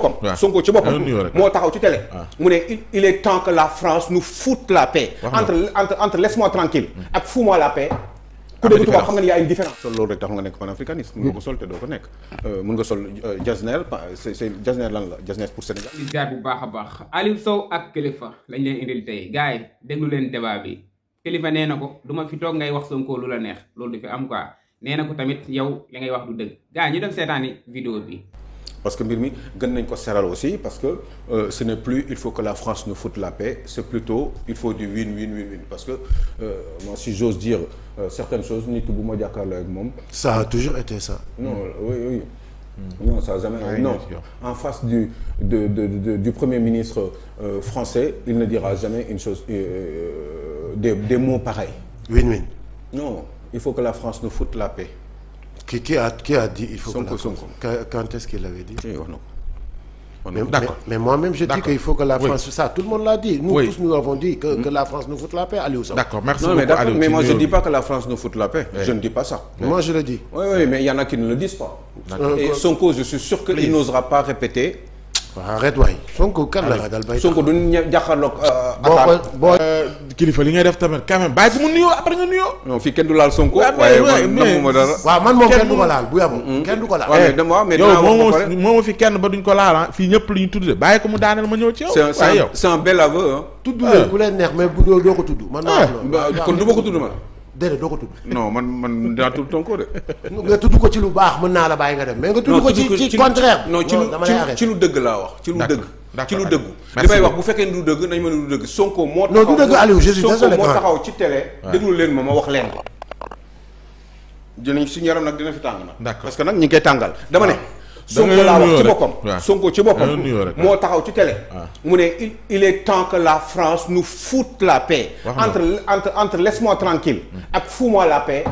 boppam. Sonko ci boppam moo taxaw ci télé. mu ne il est temps que la France nous foute la paix. entre laisse-moi tranquille ak fous-moi la paix. ku dégg tubaab xam nga ni y a une différence. loolu rek tax nga nekk panafricaniste. mun nga ko sol te doo ko nekk. mun nga sol jasner c'est jasner lan la jasner pour Sénégal. di jaar bu baax a baax Aliou Sow ak Kilifeu lañ leen indil tey gars yi déglu leen débat bi Kilifeu nee na ko du ma fi toog ngay wax Sonko lu la neex loolu du fi am quoi nee na ko tamit yow li ngay wax du dëgg gars yi ñu dem seetaani vidéo bi. parce que mbir mi gën nañ ko seral aussi parce que ce n'est plus il faut que la France nous foute la paix c'est plutôt il faut du win-win parce que moi si j'ose dire certaines choses nit bu ma jàkkaarloo ak moom. ça a toujours été ça. non oui. Non ça a jamais non en face du premier ministre français il ne dira jamais une chose des mots pareils. Win-win. Non il faut que la France nous foute la paix. Qui a dit il faut Sonko, que la France... Quand est-ce qu'il l'avait dit? D'accord. Mais moi-même je dis qu'il faut que la France ça tout le monde l'a dit. Nous tous nous avons dit que la France nous foute la paix. Aliou Sow. D'accord, merci beaucoup. Aliou, mais moi je dis pas que la France nous foute la paix. Je ne dis pas ça. Moi je le dis. Oui, mais il y en a qui ne le disent pas. Et Sonko, je suis sûr qu'il n'osera pas répéter. Arrête waay Sonko kan la ragal bay. Sonko du jàkkaarloog. boo Kilifeu li ngay def tamit quand même bàyyi ko mu nuyoo après nga nuyoo. non fii kenn du laal Sonko. waaye man namuma dara. waaw man moom kenn du ko laal bu yaboo. kenn du ko laal. waaw mais yow moomoo fi kenn ba duñ ko laal fii ñëpp lu ñu tudd de bàyyi ko mu daaneel ma ñëw ci yow. c'est un bel aveu hein. tudd leen ku leen neex mais bu doo ko tudd. man kon du ma ko tudd man. déedéet doo ko tudd. non man daa tudd Sonko de. nga tudd ko ci lu baax mën naa la bàyyi nga dem mais nga tudd ko ci contraire. non ci lu dëgg laa wax ci lu dëgg. ci lu dëggu li may wax bu fekkee ni du dëgg nañ ma ne du dëgg Sonko moo taxaw non du dëgg Aliou je suis désolé Sonko moo taxaw ci télé déglu leen ma wax leen dinañ suñu yaram nag dina fi tàng nag parce que nag ñi ngi koy tàngal dama ne Sonko laa wax ci boppam Sonko ci boppam moo taxaw ci télé mu ne il est temps que la France nous foute la paix entre laisse-moi tranquille ak fous-moi la paix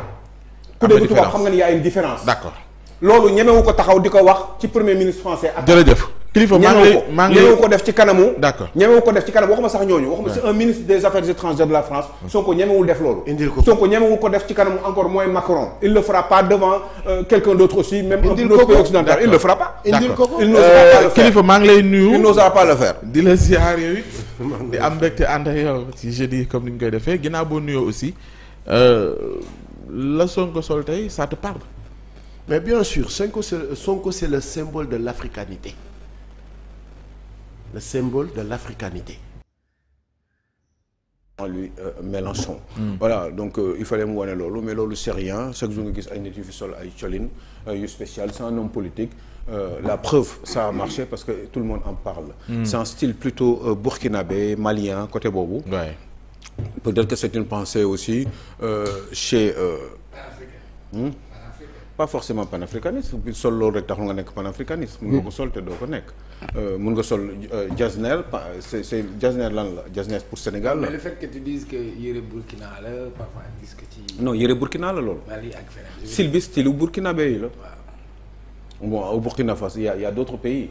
ku dégg tubaab xam nga ni y a une différence d'accord loolu ñemewu ko taxaw di ko wax ci premier ministre français ak jërëjëf Kilifeu maa ngi ñemewu ko def ci kanamu. d'accord ñemewu ko def ci kanamu waxuma sax ñooñu. waxuma c'est un ministre des affaires étrangères de la France. Sonko ñemewul def loolu. indil ko Sonko ñemewu ko def ci kanamu encore moins Macron. il le fera pas devant quelqu'un d'autre aussi. même un autre pays occidental il le fera pas. indil ko il n'osera pas le faire. Kilifeu maa ngi lay nuyu. il n'osera pas le faire. di la ziar yow it. di am mbégte ànd ak yow ci jeudi comme ni ñu koy defee ginnaaw boo nuyoo aussi la Sonko sol tey ça te parle. mais bien sûr Sonko c'est le symbole de l'africanité. Le symbole de l'africanité. Lui Mélenchon. Voilà donc il fallait mu wane loolu mais loolu c'est rien chaque jour nga gis ay nit yu fi sol ay colin yu spécial c'est un homme politique la preuve ça a marché parce que tout le monde en parle. C'est un style plutôt burkinabé malien côté boobu. Peut-être que c'est une pensée aussi chez. Pas forcément panafricaniste sol loolu rek taxul nga nekk panafricaniste mun nga ko sol te doo ko nekk mun nga sol jasner c'est jasner lan la jasner pour Sénégal la. mais le fait que tu dises que yére Burkina la parfois gis que ci. non yére Burkina la loolu. Mali ak feneen. style bi style burkinabé yi la. waaw bon au Burkina Faso il y a d'autres pays.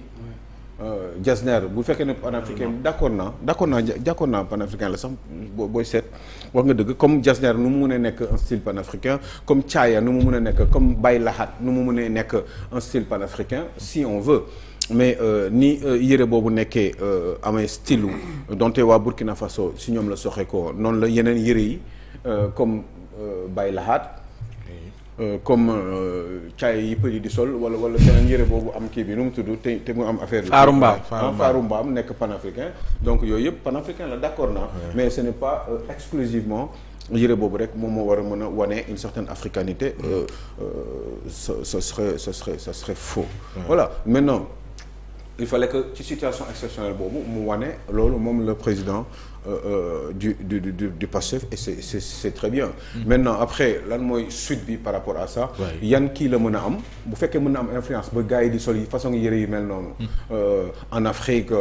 Jasner bu fekkee ne panafricain d'accord naa panafricain la sax booy seet wax nga dëgg comme Jasner nu mu mënee nekk un style panafricain comme Caaya nu mu mën a nekk comme Bay Lahat nu mu mënee nekk un style panafricain si on veut mais ni yére boobu nekkee amee style donte waa Burkina Faso si ñoom la soxe ko noonu la yeneen yére yi comme Bay Lahat comme caay yi përi di sol wala beneen yére boobu am kii bi nu mu tudd te mu am affaire faaru mbaam nekk panafricain donc yooyu yëpp panafricain la d'accord naa mais ce n'est pas exclusivement yére boobu rek moom moo war a mën a wane une certaine africanité ce serait faux voilà maintenant il fallait que ci situation exceptionnelle boobu mu wane loolu moom le président du PASTEF et c'est très bien. Maintenant après lan mooy suite bi par rapport à ça. yan kii la mën a am bu fekkee mën na am influence ba gars yi di sol yi façon yëre yu mel noonu. en Afrique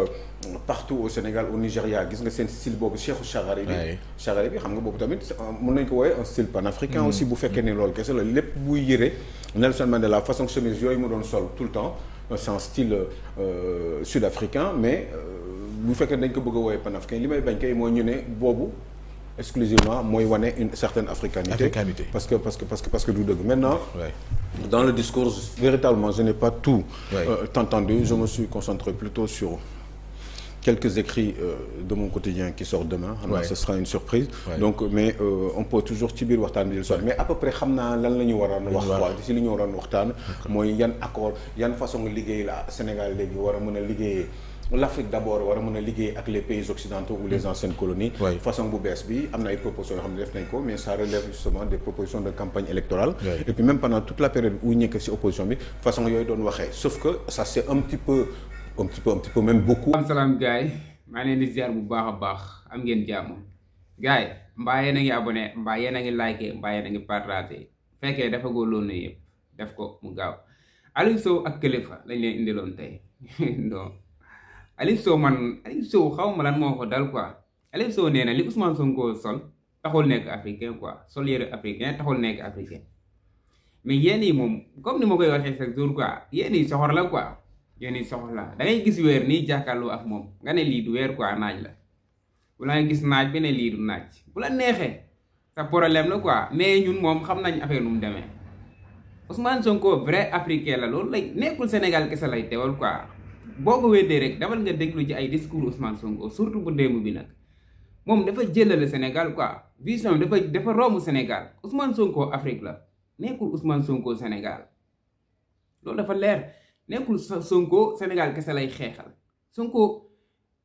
partout au Sénégal au Nigéria gis nga seen style boobu Cheikhou Chagari bi. Chagari bi xam nga boobu tamit mën nañu ko wooye un style panafricain aussi bu fekkee ne loolu kese la lépp buy yëre Nelson Mandela façon chemise yooyu mu doon sol tout le temps c'est un style sud-africain mais. bu fekkee dañ ko bëgg a woowee panafricain li may bañ kay mooy ñu ne boobu exclusivement mooy wane une certaine africanité. Parce que du dëgg maintenant. Dans le discours véritablement je n'ai pas tout entendu. Je me suis concentré plutôt sur quelques écrits de mon quotidien qui sort demain. Ce sera une surprise. Donc mais on peut toujours ci biir waxtaan bi mais à peu près xam naa lan la ñu waroon wax quoi ci li ñu waroon waxtaan mooy yan accord yan façon liggéey la Sénégal léegi war a mën a liggéeyee l'Afrique d'abord war a mën a liggéey ak les pays occidentaux ou les anciennes colonies. Façon bu bees bi am na ay propositions yoo xam ne def nañ ko mais ça relève justement des propositions de campagne électorale. Et puis même pendant toute la période où ñu nekk ci opposition bi façon yooyu doon waxee sauf que ça c'est un petit peu même beaucoup. Salaam gars yi maa ngi leen di ziar bu baax a baax am ngeen jàmm gars yi mbaa yéen a ngi abonné mbaa yéen a ngi liké mbaa yéen a ngi partagé fekkee dafa góor loolu yëpp def ko mu gaaw Aliou Sow ak Kilifeu lañ leen indiloon tey non Aliou Sow xaw ma lan moo ko dal quoi Aliou Sow nee na li Ousmane Sonko sol taxul nekk africain quoi sol yére africain taxul nekk africain mais yéen yi moom comme ni ma koy waxee chaque jour quoi yéen yi soxor la quoi. yéen soxla da ngay gis weer nii jàkkaarloo ak moom nga ne lii du weer quoi naaj la bu la gis naaj bi ne lii du naaj bu la neexee sa problème la quoi mais ñun moom xam nañ affaire nu mu demee Ousmane Sonko vrai africain la loolu lay nekkul Sénégal kese lay teewal quoi boo ko weddee rek demal nga déglu ci ay discours Ousmane Sonko surtout bu démb bi nag moom dafa jëlale Sénégal quoi vision dafa romb Sénégal Ousmane Sonko Afrique la nekkul Ousmane Sonko Sénégal loolu dafa leer. nekkul Sonko Sénégal kese lay xeexal Sonko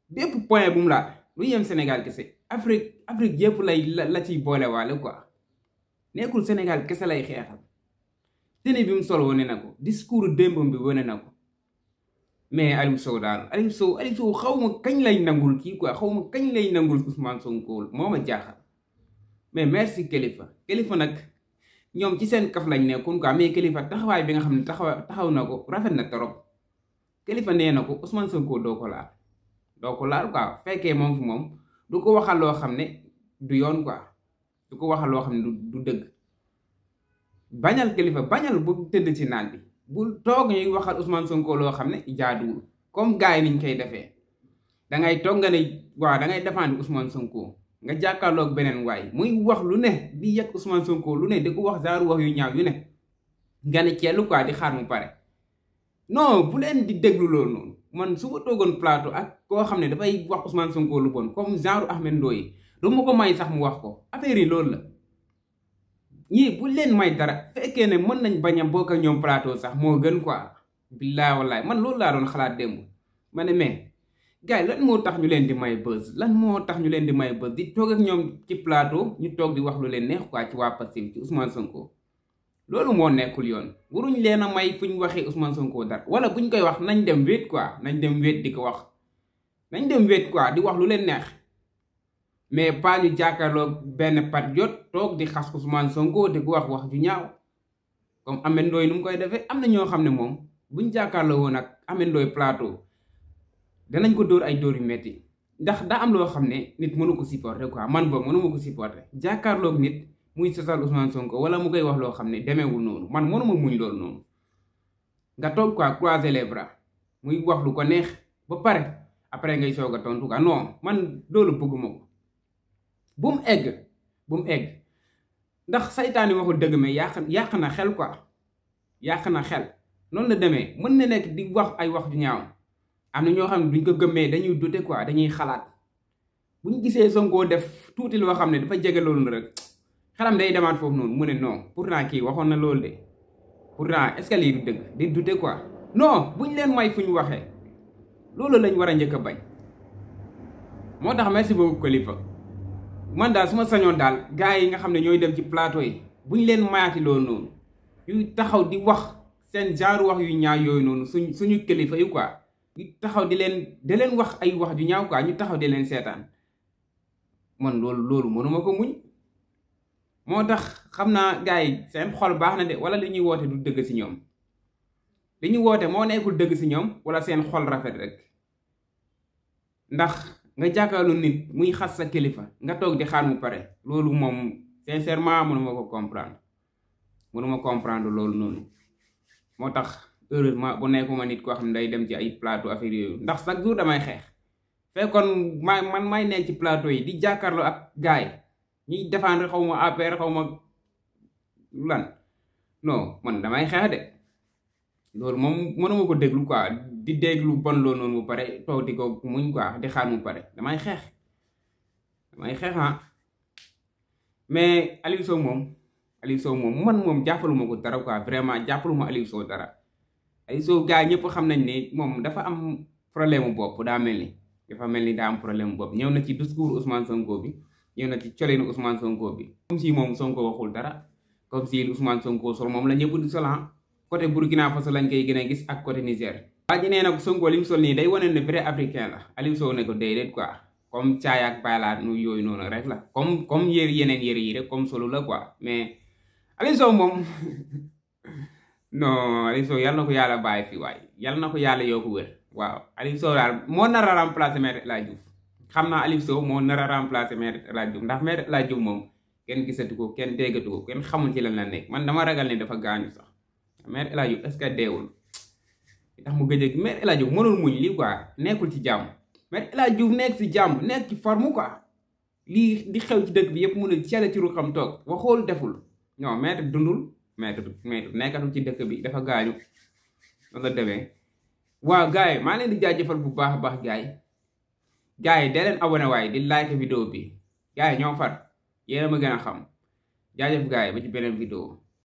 bépp point bu mu laal lu yem Sénégal kese Afrique yëpp la ciy boolewaale quoi nekkul Sénégal kese lay xeexal tenue bi mu sol wane na ko discours démbam bi wane na ko mais Aliou Sow xaw ma kañ lay nangul kii quoi xaw ma kañ lay nangul Ousmane Sonko moo ma jaaxal mais merci Kilifeu nag ñoom ci seen kaf lañ nekkoon quoi mais Kilifeu taxawaay bi nga xam ne taxaw na ko rafet na trop Kilifeu nee na ko Ousmane Sonko doo ko laal quoi fekkee moom fi moom du ko waxal loo xam ne du yoon quoi du ko waxal loo xam ne du dëgg bañal Kilifeu bañal bu tëdd ci naaj bi bu toog ñuy waxal Ousmane Sonko loo xam ne jaaduwul comme gars yi niñ koy defee dangay toog nga ne waaw dangay défendre Ousmane Sonko nga jàkkaarloog beneen waay muy wax lu ne di yegg Ousmane Sonko lu ne di ko wax genre wax yu ñaaw yu ne nga ne ceelu quoi di xaar mu pare non bu leen di déglu loolu noonu man su ma toogoon plateau ak koo xam ne dafay wax Ousmane Sonko lu bon comme genre Ahmed Ndoye du ma ko may sax mu wax ko affaire yi loolu la ñii bu leen may dara fekkee ne mën nañ bañ a bokk ak ñoom plateau sax moo gën quoi billaay wallaay man loolu laa doon xalaat démb ma ne mais gars yi lan moo tax ñu leen di may buzz di toog ak ñoom ci plateau ñu toog di wax lu leen neex quoi ci waa Pastef ci Ousmane Sonko loolu moo nekkul yoon waruñ leen a may fu ñu waxee Ousmane Sonko dara wala buñ koy wax nañ dem wéet quoi nañ dem wéet di ko wax nañ dem wéet quoi di wax lu leen neex mais pas ñu jàkkaarloo benn patriote toog di xas Ousmane Sonko di ko wax ju ñaaw comme Ahmed Ndoye nu mu koy defee am na ñoo xam ne moom buñ jàkkaarloo woon ak Ahmed Ndoye plateau danañ ko dóor ay dóor yu metti ndax daa am loo xam ne nit mënu ko supporter quoi man boobu mënuma ko supporter jàkkaarloog nit muy sosal Ousmane Sonko wala mu koy wax loo xam ne demeewul noonu man mënuma muñ loolu noonu nga toog quoi croiser les bras muy wax lu ko neex ba pare après ngay soog a tontu quoi non man loolu bëgguma ko bu mu egg ndax saytaani waxul dëgg mais yàq na xel quoi yàq na xel noonu la demee mën na nekk di wax ay wax ju ñaaw am na ñoo xam ne duñ ko gëmmee dañuy dute quoi dañuy xalaat bu ñu gisee Sonko def tuuti loo xam ne dafa jege loolu rek xelam day demaat foofu noonu mu ne non pourtant kii waxoon na loolu de pourtant est-ce que lii du dëgg di dute quoi non buñ leen may fu ñu waxee loolu lañ war a njëkk a bañ moo tax merci beaucoup Kilifeu man daal su ma sañoon daal gars yi nga xam ne ñooy dem ci plateau yi buñ leen mayaati loolu noonu yu taxaw di wax seen genre wax yu ñaaw yooyu noonu suñu kilifa yi quoi ñu taxaw di leen wax ay wax ju ñaaw quoi ñu taxaw di leen seetaan man loolu mënuma ko muñ moo tax xam naa gars yi seen xol baax na de wala li ñuy woote du dëgg ci ñoom li ñuy woote moo nekkul dëgg ci ñoom wala seen xol rafet rek ndax nga jàkkaarlu nit muy xas sa kilifa nga toog di xaar mu pare loolu moom sincèrement mënuma ko comprendre loolu noonu moo tax heureusement bu nekkuma nit koo xam ne day dem ci ay plateau affaire yooyu ndax chaque jour damay xeex fekkoon man may nekk ci plateau yi di jàkkaarloo ak gaay ñiy défendre xaw ma APR xaw ma lan non man damay xeex de loolu moom mënuma ko déglu quoi di déglu bon loolu noonu mu pare toog di ko muñ quoi di xaar mu pare damay xeex mais Aliou Sow moom man moom jàppaluma ko dara quoi vraiment jàppaluma Aliou Sow dara Aliou Sow gars ñëpp xam nañ ne moom dafa am problème mu bopp daa mel ni daa am problème mu bopp ñëw na ci discours Ousmane Sonko bi ñëw na ci colinu Ousmane Sonko bi comme si moom Sonko waxul dara comme si Ousmane Sonko sol moom la ñëpp di solan côté Burkina Faso lañ koy gën a gis ak côté Niger. waa ji nee na Sonko li mu sol nii day wane ne vrai africain la Aliou Sow ne ko déedéet quoi comme caay ak baylaat nu yooyu noonu rek la comme yeneen yëre yi rek comme solo la quoi mais Aliou Sow moom non Aliou Sow yal na ko yàlla bàyyi fi waay yal na ko yàlla yoo ko wér waaw Aliou Sow daal moo nar a remplacer Maître El Hadji Diouf xam naa Aliou Sow moo nar a remplacer Maître El Hadji Diouf ndax Maître El Hadji Diouf moom kenn gisatu ko kenn déggatu ko kenn xamul ci lan la nekk man dama ragal ne dafa gaañu sax Maître El Hadji Diouf est-ce que deewul ndax mu gëj a Maître El Hadji Diouf mënul muñ lii quoi nekkul ci jàmm Maître El Hadji Diouf nekk ci jàmm nekk ci forme quoi lii di xew ci dëkk bi yëpp mun a cele ci ru xam toog waxool deful non Maître dundul Maître nekkatul ci dëkk bi dafa gaañu noonu la demee waaw gars yi maa leen di jaajëfal bu baax a baax gars yi dee leen abonné waaye di like vidéo bi gars yi ñoo far yéen a ma gën a xam jaajëf gars yi ba ci beneen vidéo